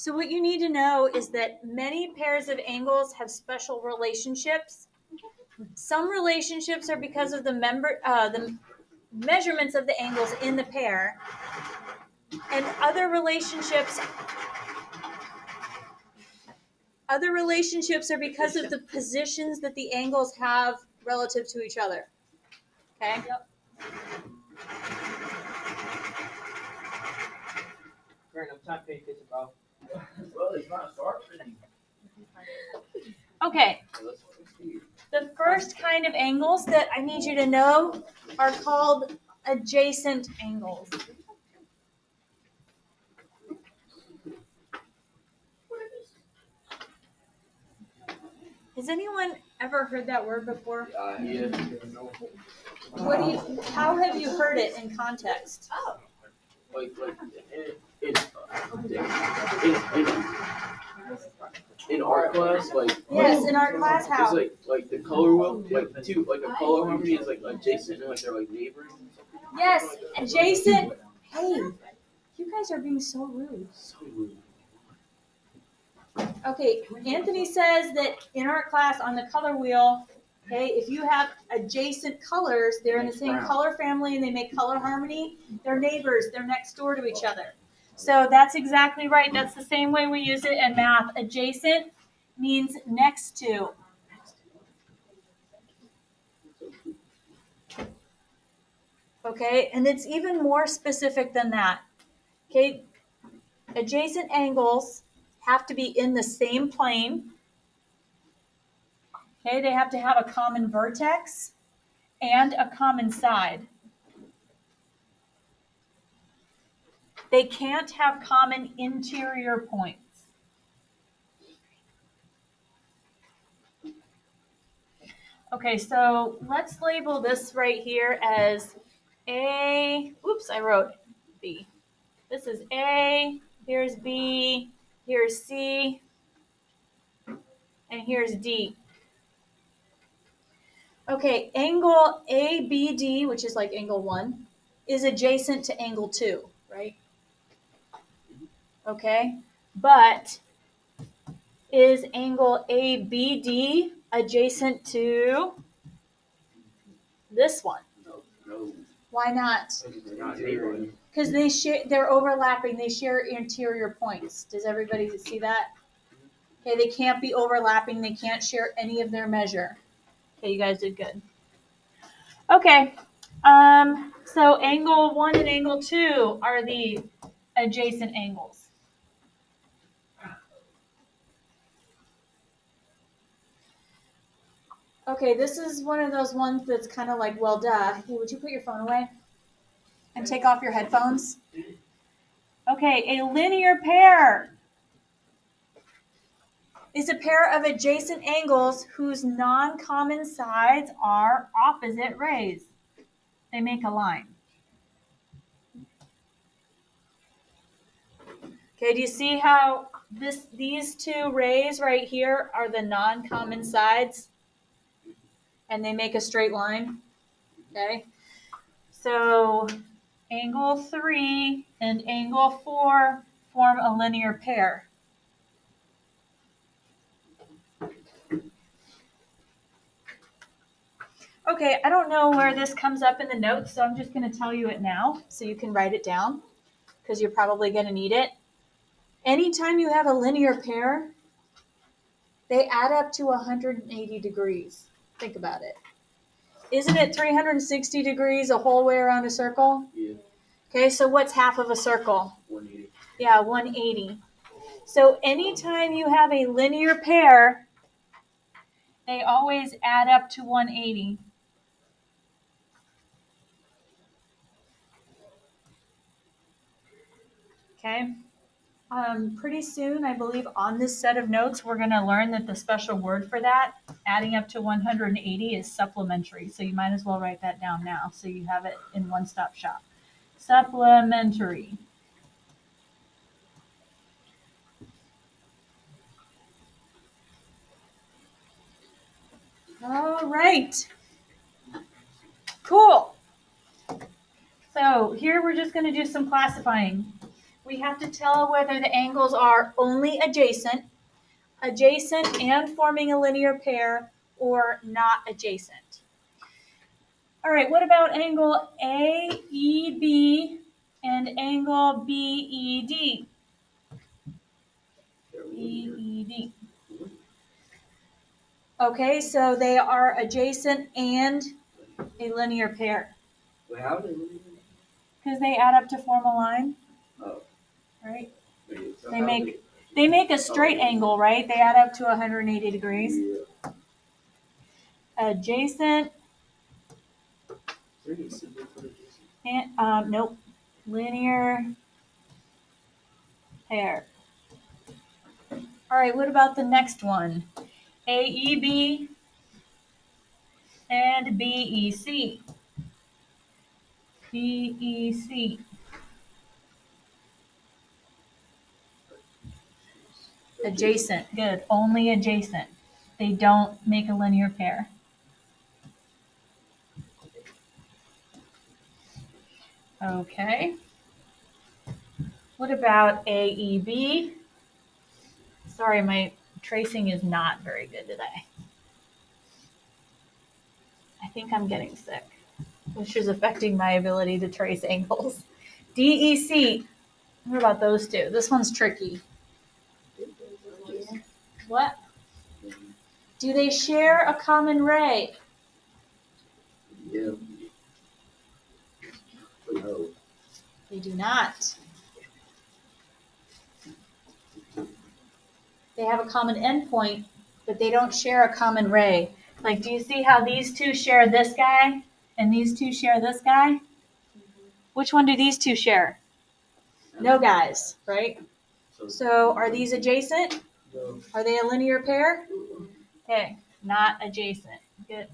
So what you need to know is that many pairs of angles have special relationships. Some relationships are because of the measurements of the angles in the pair, and other relationships are because of the positions that the angles have relative to each other. Okay? Yep. Fair enough. Time pay kids about. Well, it's not sharpening. Okay. The first kind of angles that I need you to know are called adjacent angles. Has anyone ever heard that word before? Yeah. How have you heard it in context? Like in art class, like Yes, in art class, it's how? like the color wheel, like a color harmony is like adjacent and like they're like neighbors. Yes, adjacent. Hey, you guys are being so rude. So rude. Okay, Anthony says that in art class on the color wheel, okay, if you have adjacent colors, they're in the same color family and they make color harmony, they're neighbors, they're next door to each other. So that's exactly right. That's the same way we use it in math. Adjacent means next to. Okay, and it's even more specific than that. Okay, adjacent angles have to be in the same plane. Okay, they have to have a common vertex and a common side. They can't have common interior points. Okay, so let's label this right here as A. Oops, I wrote B. This is A, here's B, here's C, and here's D. Okay, angle ABD, which is like angle 1, is adjacent to angle 2, right? Okay, but is angle ABD adjacent to this one? No. Why not? They're not neighbors. Because they're overlapping, they share interior points. Does everybody see that? Okay, they can't be overlapping, they can't share any of their measure. Okay, you guys did good. Okay, so angle 1 and angle 2 are the adjacent angles. Okay, this is one of those ones that's kind of like, well, duh. Hey, would you put your phone away and take off your headphones? Okay, a linear pair is a pair of adjacent angles whose non-common sides are opposite rays. They make a line. Okay, do you see how these two rays right here are the non-common sides? And they make a straight line. Okay, so angle 3 and angle 4 form a linear pair. Okay, I don't know where this comes up in the notes, so I'm just going to tell you it now so you can write it down because you're probably going to need it. Anytime you have a linear pair, they add up to 180 degrees. Think about it. Isn't it 360 degrees a whole way around a circle? Yeah. Okay, so what's half of a circle? 180. Yeah, 180. So anytime you have a linear pair, they always add up to 180. Okay. Pretty soon, I believe on this set of notes, we're going to learn that the special word for that, adding up to 180, is supplementary. So you might as well write that down now so you have it in one-stop shop. Supplementary. All right. Cool. So here we're just going to do some classifying. we have to tell whether the angles are only adjacent, adjacent and forming a linear pair, or not adjacent. All right, what about angle AEB and angle BED? BED. Okay, so they are adjacent and a linear pair Wait, how did because they add up to form a line, Oh. right? So They how make They make a straight angle, right? They add up to 180 degrees. Yeah. Adjacent Is there any symbol for adjacent? and nope, linear pair. All right, what about the next one? AEB and BEC. BEC. Adjacent. Good. Only adjacent. They don't make a linear pair. Okay. What about AEB? Sorry, my tracing is not very good today. I think I'm getting sick, which is affecting my ability to trace angles. DEC. What about those two? This one's tricky. What? Do they share a common ray? Yeah. No. They do not. They have a common endpoint, but they don't share a common ray. Like, do you see how these two share this guy and these two share this guy? Which one do these two share? No guys, right? So are these adjacent? No. Are they a linear pair? Okay, not adjacent. Good.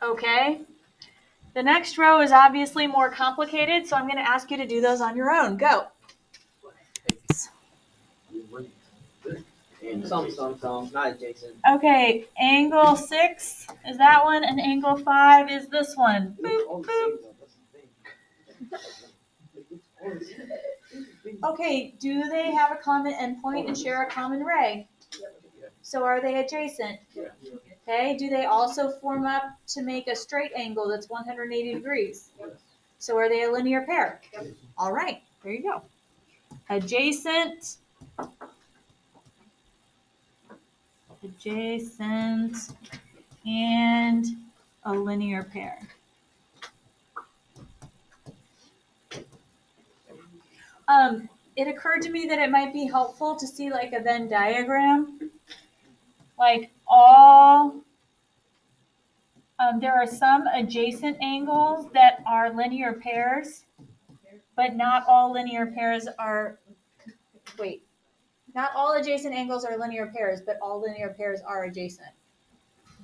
Okay. The next row is obviously more complicated, so I'm going to ask you to do those on your own. Go. Some, not adjacent. Okay, angle 6 is that one, and angle 5 is this one. Boop, boop. Okay, do they have a common endpoint and share a common ray? So are they adjacent? Okay, do they also form up to make a straight angle that's 180 degrees? So are they a linear pair? All right, there you go. Adjacent, adjacent, and a linear pair. It occurred to me that it might be helpful to see like a Venn diagram. Like there are some adjacent angles that are linear pairs, but not all linear pairs are, not all adjacent angles are linear pairs, but all linear pairs are adjacent.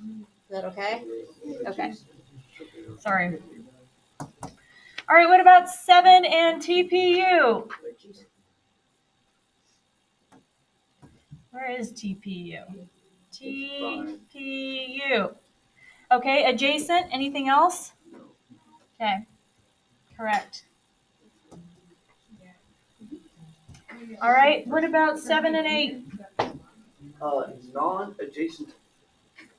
Is that okay? Okay. Sorry. All right, what about 7 and TPU? Where is TPU? TPU. Okay, adjacent, anything else? Okay, correct. All right, what about 7 and 8? Non-adjacent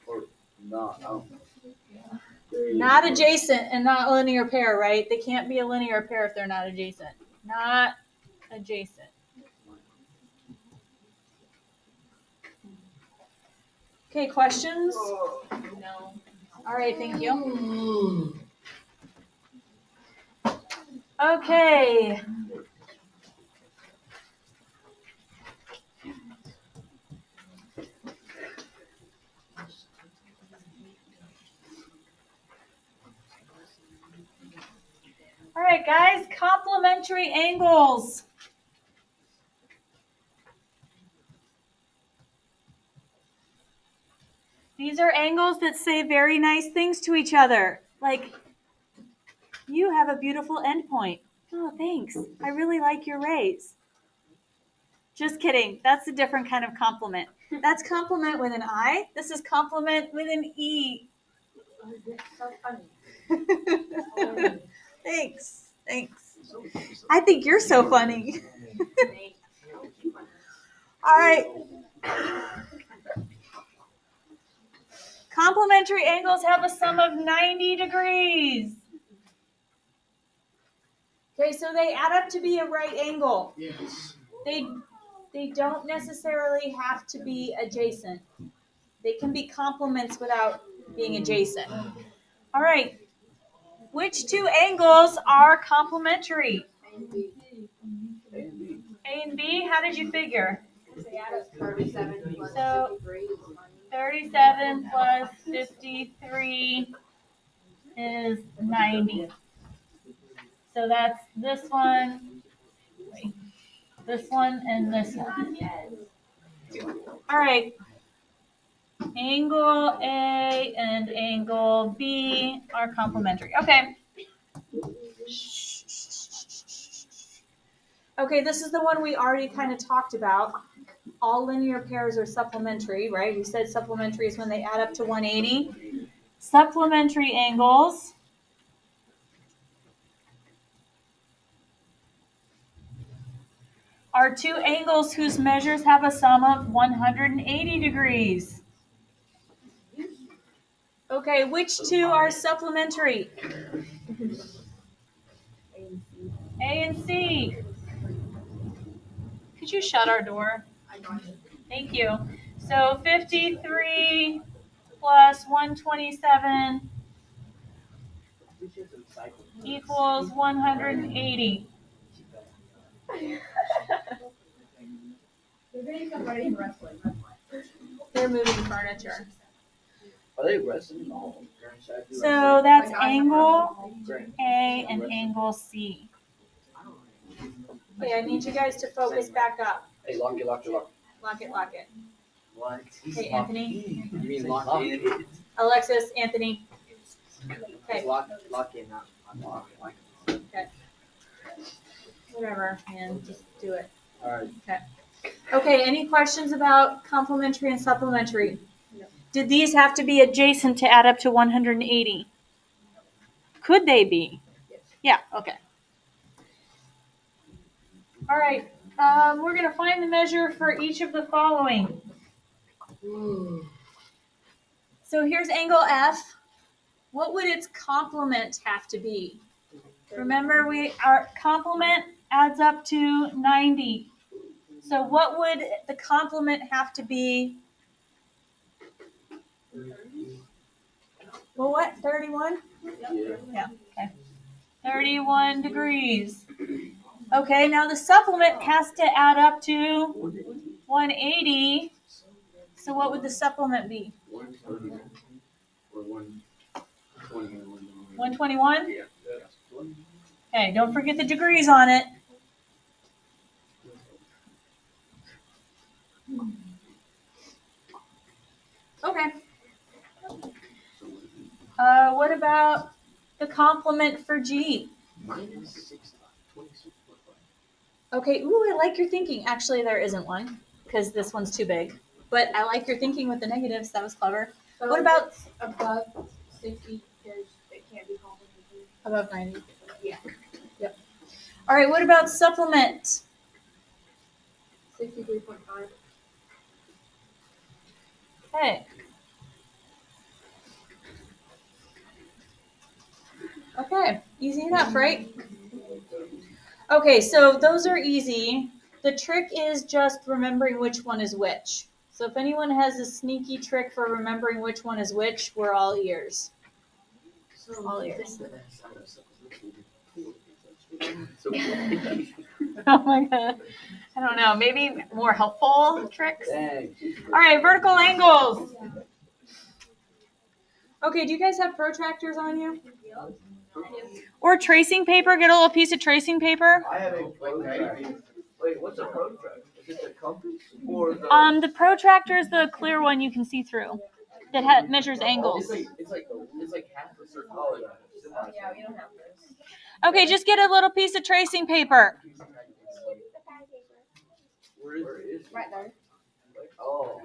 or not? I don't know. Not adjacent and not linear pair, right? They can't be a linear pair if they're not adjacent. Not adjacent. Okay, questions? No. All right, thank you. Okay. All right, guys, complementary angles. These are angles that say very nice things to each other. Like, you have a beautiful endpoint. Oh, thanks. I really like your rays. Just kidding. That's a different kind of compliment. That's compliment with an I. This is compliment with an E. So funny. Thanks. I think you're so funny. All right. Complementary angles have a sum of 90 degrees. Okay, so they add up to be a right angle. Yes. They don't necessarily have to be adjacent. They can be complements without being adjacent. All right. Which two angles are complementary? A and B, how did you figure? They add up 37 plus So- 53 is 37 plus 53 is 90. So that's this one, this one, and this one. All right. Angle A and angle B are complementary. Okay. Okay, this is the one we already kind of talked about. All linear pairs are supplementary, right? We said supplementary is when they add up to 180. Supplementary angles are two angles whose measures have a sum of 180 degrees. Okay, which two are supplementary? A and C. Could you shut our door? Thank you. So 53 plus 127 equals 180. They're doing somebody in wrestling. They're moving furniture. Are they wrestling? No. So that's angle A and angle C. Okay, I need you guys to focus back up. Hey, lock it. Lock it. What? Hey, Anthony. You mean lock in? Alexis, Anthony. Okay, Lock in, not unlock. whatever, man, just do it. Alright. Okay, any questions about complementary and supplementary? Did these have to be adjacent to add up to 180? Could they be? Yeah, okay. All right, we're going to find the measure for each of the following. So here's angle F. What would its complement have to be? Remember, our complement adds up to 90. So what would the complement have to be? Well, what? 31? Yeah. Okay. 31 degrees. Okay, now the supplement has to add up to 180. So what would the supplement be? 121? Okay, don't forget the degrees on it. Okay. What about the complement for G? Okay, ooh, I like your thinking. Actually, there isn't one because this one's too big. But I like your thinking with the negatives. That was clever. So What about above 60 because it can't be complementary? above 90? Yeah. Yep. All right, what about supplement? 63.5. Okay. Okay, easy enough, right? Okay, so those are easy. The trick is just remembering which one is which. So if anyone has a sneaky trick for remembering which one is which, we're all ears. All ears. Oh my god. I don't know. Maybe more helpful tricks? Thanks. All right, vertical angles. Okay, do you guys have protractors on you? Or tracing paper? Get a little piece of tracing paper. I have a protractor. Wait, what's a protractor? Is it the compass or the? The protractor is the clear one you can see through that measures angles. It's like half a circle. Oh, Yeah, we don't have this. Okay, just get a little piece of tracing paper. Where is it? Right there. Oh.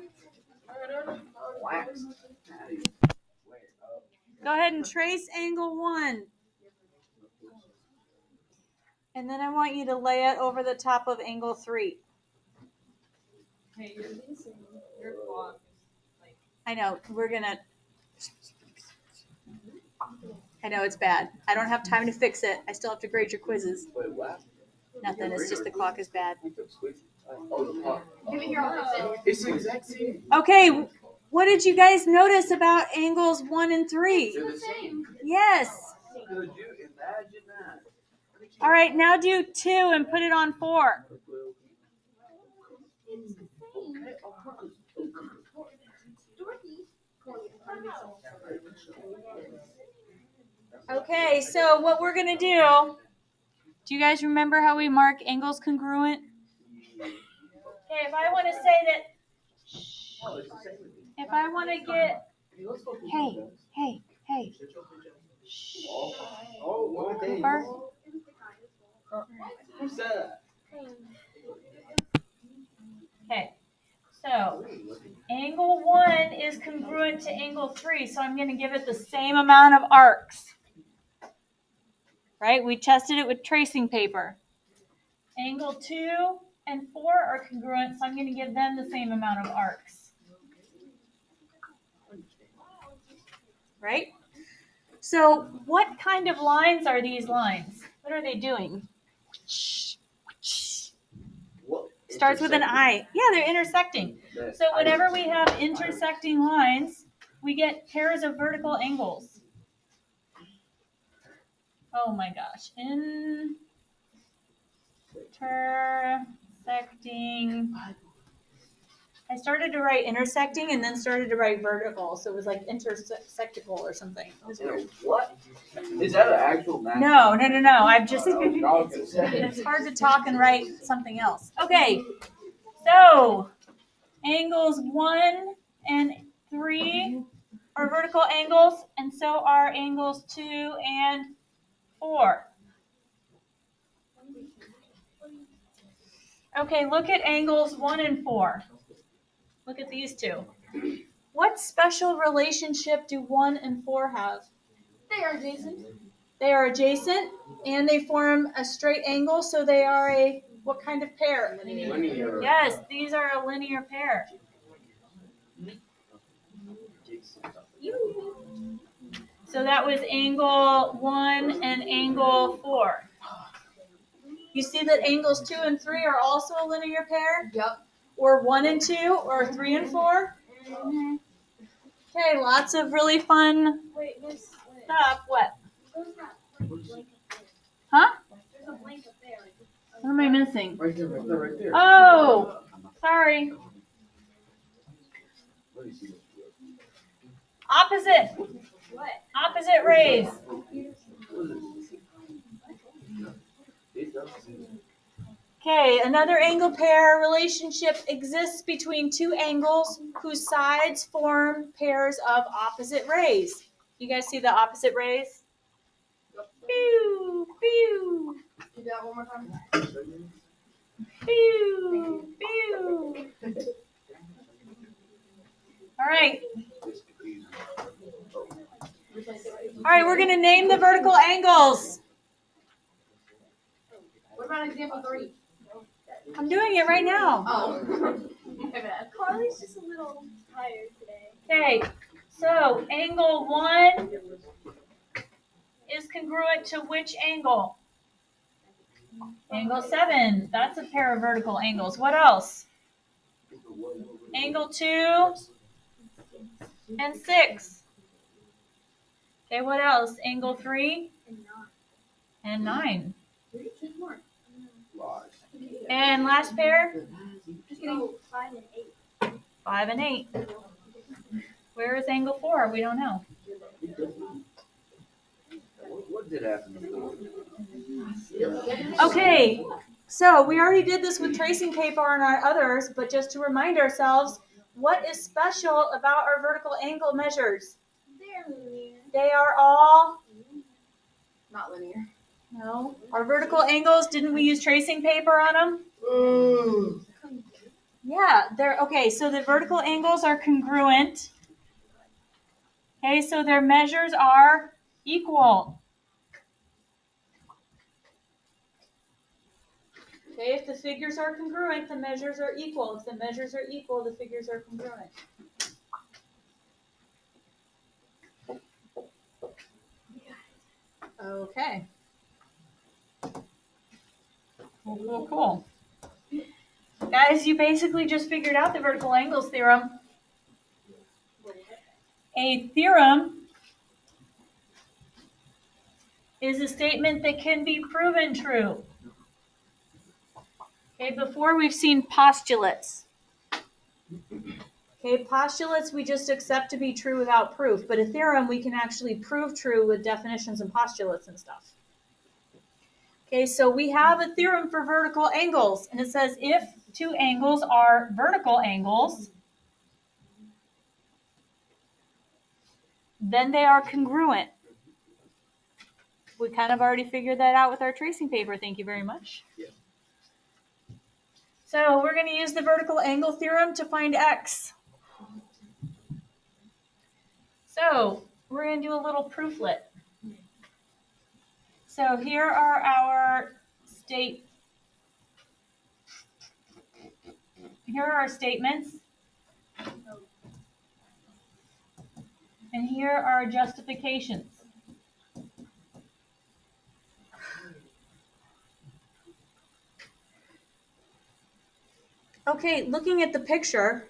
Wax. Go ahead and trace angle 1. And then I want you to lay it over the top of angle 3. Hey, you're losing your clock. I know, I know it's bad. I don't have time to fix it. I still have to grade your quizzes. Wait, what? Nothing, it's just the clock is bad. Oh, the clock. Give it here, I'll fix it. It's the exact same. Okay, what did you guys notice about angles 1 and 3? They're the same. Yes. Could you imagine that? All right, now do 2 and put it on 4. Okay, so what we're going to do you guys remember how we mark angles congruent? Okay, if I want to say that, if I want to get, hey, Oh, what day? Cooper. Who said that? Okay, so angle 1 is congruent to angle 3, so I'm going to give it the same amount of arcs. Right? We tested it with tracing paper. Angle 2 and 4 are congruent, so I'm going to give them the same amount of arcs. Right? So what kind of lines are these lines? What are they doing? What? Starts with an I. Yeah, they're intersecting. So whenever we have intersecting lines, we get pairs of vertical angles. Oh my gosh. Intersecting. I started to write intersecting and then started to write vertical. So it was like intersectical or something. What? Is that an actual math? No. I've just, No. it's hard to talk and write something else. Okay. So angles 1 and 3 are vertical angles, and so are angles 2 and 4. Okay, look at angles 1 and 4. Look at these two. What special relationship do 1 and 4 have? They are adjacent. They are adjacent, and they form a straight angle, so they are a, what kind of pair? Linear. Yes, these are a linear pair. So that was angle 1 and angle 4. You see that angles 2 and 3 are also a linear pair? Yep. Or 1 and 2, or 3 and 4? Mm-hmm. Okay, lots of really fun Wait, there's stuff. What? there's not like a blank up there. Huh? There's a blank up there. Like, What am I missing? Right there, right there. Oh, sorry. Let me see this. Opposite. what? Opposite rays. Okay, another angle pair relationship exists between two angles whose sides form pairs of opposite rays. You guys see the opposite rays? Pew, pew, Do that one more time. pew, pew. All right. All right, we're going to name the vertical angles. What about example 3? I'm doing it right now. Oh. My bad. Carly's just a little tired today. Okay, so angle 1 is congruent to which angle? Angle 7. That's a pair of vertical angles. What else? Angle 2 and 6. Okay, what else? Angle 3 And 9. and 9. Choose more. And last pair? Just kidding. 5 and 8. 5 and 8. Where is angle 4? We don't know. What did happen before? Okay, so we already did this with tracing paper and our others, but just to remind ourselves, what is special about our vertical angle measures? They're linear. They are all, Not linear. no, our vertical angles, didn't we use tracing paper on them? Yeah, they're, okay, so the vertical angles are congruent Okay, so their measures are equal. Okay, if the figures are congruent, the measures are equal. If the measures are equal, the figures are congruent. Okay. Cool. Guys, you basically just figured out the vertical angles theorem. A theorem is a statement that can be proven true. Okay, before we've seen postulates. Okay, postulates we just accept to be true without proof, but a theorem we can actually prove true with definitions and postulates and stuff. Okay, so we have a theorem for vertical angles, and it says if two angles are vertical angles, then they are congruent. We kind of already figured that out with our tracing paper. Thank you very much. Yeah. So we're going to use the vertical angle theorem to find x. So we're going to do a little prooflet. So here are our statements. And here are justifications. Okay, looking at the picture,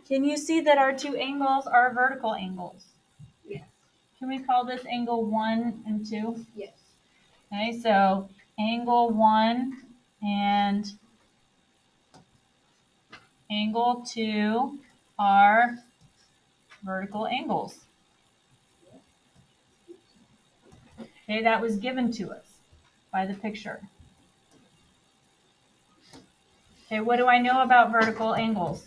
can you see that our two angles are vertical angles? Yes. Can we call this angle 1 and 2? Yes. Okay, so angle 1 and angle 2 are vertical angles. Okay, that was given to us by the picture. Okay, what do I know about vertical angles?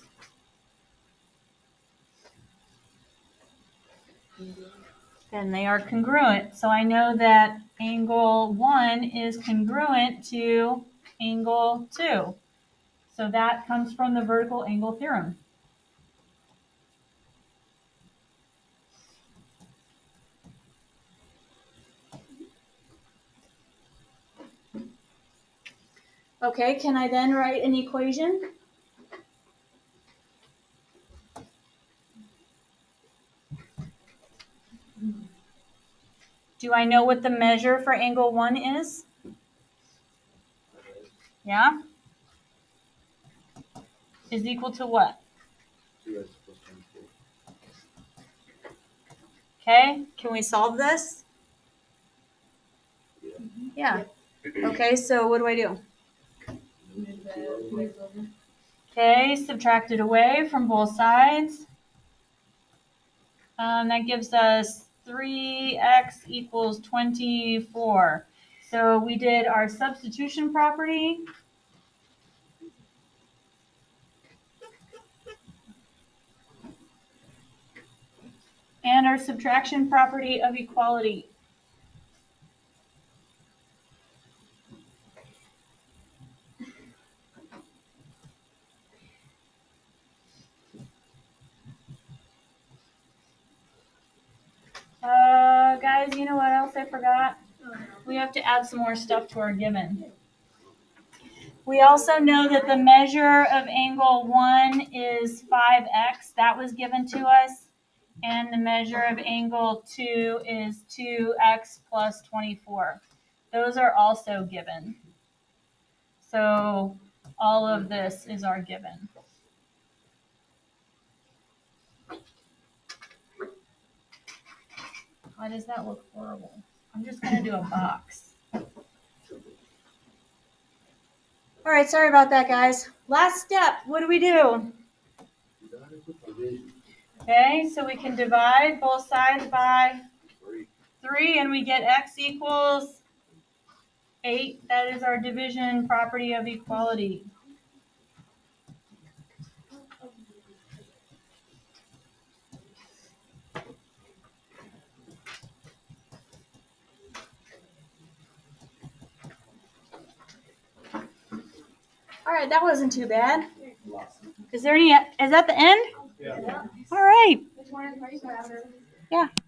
Then they are congruent. So I know that angle 1 is congruent to angle 2. So that comes from the vertical angle theorem. Okay, can I then write an equation? Do I know what the measure for angle 1 is? Yeah? Is equal to what? 2x plus 24. Okay, can we solve this? Yeah. Yeah. Okay, so what do I do? Move that place over. Okay, subtract it away from both sides. That gives us 3x equals 24. So we did our substitution property. And our subtraction property of equality. Guys, you know what else I forgot? We have to add some more stuff to our given. We also know that the measure of angle 1 is 5x. That was given to us. And the measure of angle 2 is 2x plus 24. Those are also given. So all of this is our given. Why does that look horrible? I'm just going to do a box. All right, sorry about that, guys. Last step, what do we do? Okay, so we can divide both sides by 3, and we get x equals 8. That is our division property of equality. All right, that wasn't too bad. Is that the end? Yeah. All right. morning, how you doing?